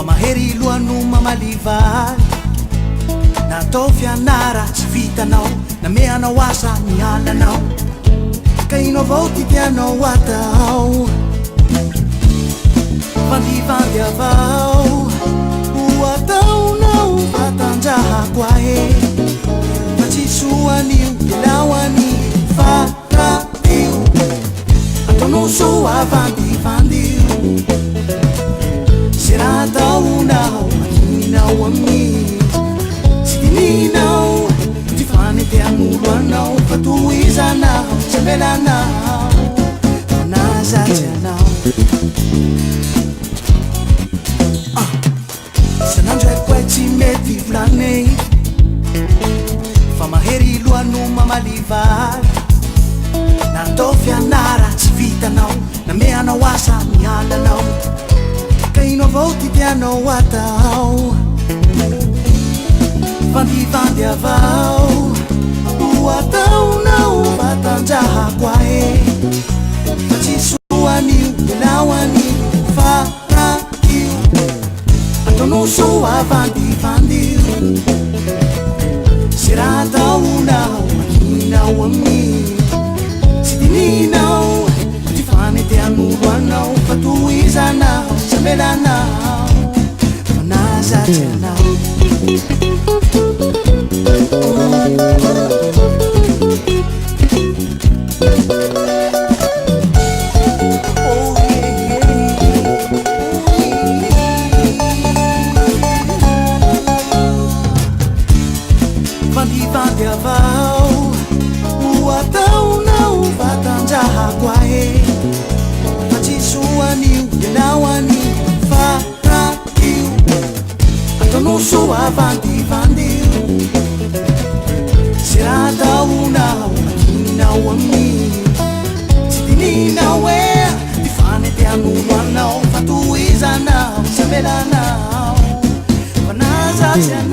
Mahery loano mamalivaly natao fianara tsy vitanao nameanao asa mialanao ka ino avao ty tianao atao vandivandy avao ho ataonao vatanjahako ahe fa tsy soanio ilaoany faratio ataonao soa vandivandio Sirataunao, makinao ami Sikininao, tifante amuluanao Fatuizanao, sabelanao Nazajanao Sanandro e tsy mety volane Fa mahery loano mamalivaly Natao fianara tsy vitanao Nameanao asa mialanao Ino avao ty tianao atao vandivandy avao ho ataonao vatanjahako ahe fa tsy soanio ilaoany faratio ataonao soa vandivandio sy raha ataonao maninao ami tsy dininao ty fanetean'olo anao fa toizanao sabelanao fa nazajanao vandivandy avao ho ataonao vatanjahako ahe fa tsy soanio ilaoany faratio ataonao soa vandivandio sy raha ataonao maninao ami tsy dininao e ty fanetean'olo anao fa toizanao sabelanao fa nazajanao